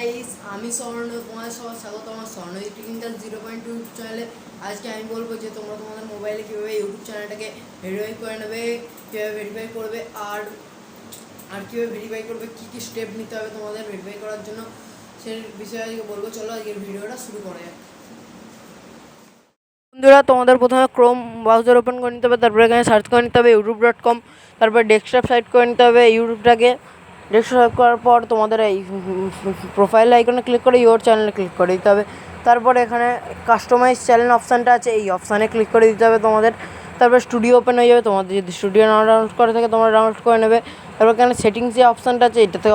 Guys, আমি স্বর্ণ, তোমাদের সবার স্বাগত আমার স্বর্ণ টেকনিক্যাল 0.2 চ্যানেলে। আজকে আমি বলবো যে তোমরা তোমাদের মোবাইলে কীভাবে ইউটিউব চ্যানেলটাকে ভেরিফাই করে নেবে, কীভাবে ভেরিফাই করবে, আর কীভাবে ভেরিফাই করবে, কী কী স্টেপ নিতে হবে তোমাদের ভেরিফাই করার জন্য, সেই বিষয়ে আজকে বলবো। চলো আজকের ভিডিওটা শুরু করা যাক। বন্ধুরা, তোমাদের প্রথমে ক্রোম ব্রাউজার ওপেন করে নিতে হবে, তারপরে এখানে সার্চ করে নিতে হবে youtube.com, তারপরে ডেস্কটপ সাইট করে নিতে হবে ইউটিউবটাকে। ডেস্কটপ করার পর তোমাদের এই প্রোফাইল আইকনে ক্লিক করে ইওর চ্যানেলে ক্লিক করে দিতে হবে। তারপরে এখানে কাস্টমাইজ চ্যানেল অপশানটা আছে, এই অপশানে ক্লিক করে দিতে হবে তোমাদের। তারপরে স্টুডিও ওপেন হয়ে যাবে, তোমাদের যদি স্টুডিও না ডাউনলোড করে থাকে তোমরা ডাউনলোড করে নেবে। তারপর এখানে সেটিংস যে অপশানটা আছে এটাতে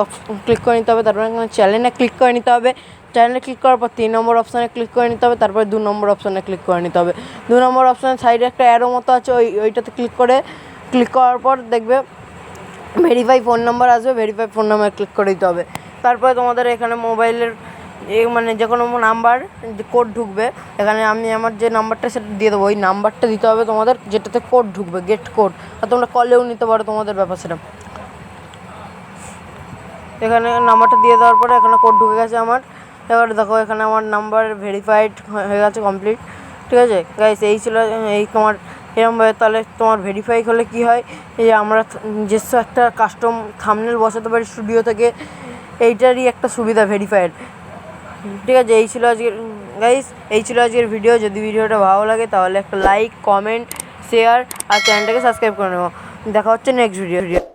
ক্লিক করে নিতে হবে। তারপরে এখানে চ্যানেলে ক্লিক করে নিতে হবে। চ্যানেলে ক্লিক করার পর 3 নম্বর অপশানে ক্লিক করে নিতে হবে। তারপরে 2 নম্বর অপশানে ক্লিক করে নিতে হবে। 2 নম্বর অপশানের সাইডে একটা অ্যারো মতো আছে, ওইটাতে ক্লিক করার পর দেখবে ভেরিফাই ফোন নাম্বার আসবে, ভেরিফাই ফোন নাম্বার ক্লিক করে দিতে হবে। তারপরে তোমাদের এখানে মোবাইলের মানে যে কোনো নাম্বার কোড ঢুকবে, এখানে আমি আমার যে নাম্বারটা সেটা দিয়ে দেবো, ওই নাম্বারটা দিতে হবে তোমাদের, যেটাতে কোড ঢুকবে, গেট কোড। আর তোমরা কলেও নিতে পারো, তোমাদের ব্যাপার সেটা। এখানে নাম্বারটা দিয়ে দেওয়ার পরে এখানে কোড ঢুকে গেছে আমার। এবার দেখো এখানে আমার নাম্বার ভেরিফাইড হয়ে গেছে, কমপ্লিট। ঠিক আছে গাইস, এই ছিল এই তোমার এরকমভাবে। তাহলে তোমার ভেরিফাই হলে কী হয়, এই যে আমরা নিজস্ব একটা কাস্টম থাম্বনেল বসাতে পারি স্টুডিও থেকে, এইটারই একটা সুবিধা ভেরিফাইড। ঠিক আছে, এই ছিল আজকের গাইস, এই ছিল আজকের ভিডিও। যদি ভিডিওটা ভালো লাগে তাহলে একটা লাইক, কমেন্ট, শেয়ার আর চ্যানেলটাকে সাবস্ক্রাইব করে নেবো। দেখা হচ্ছে নেক্সট ভিডিও।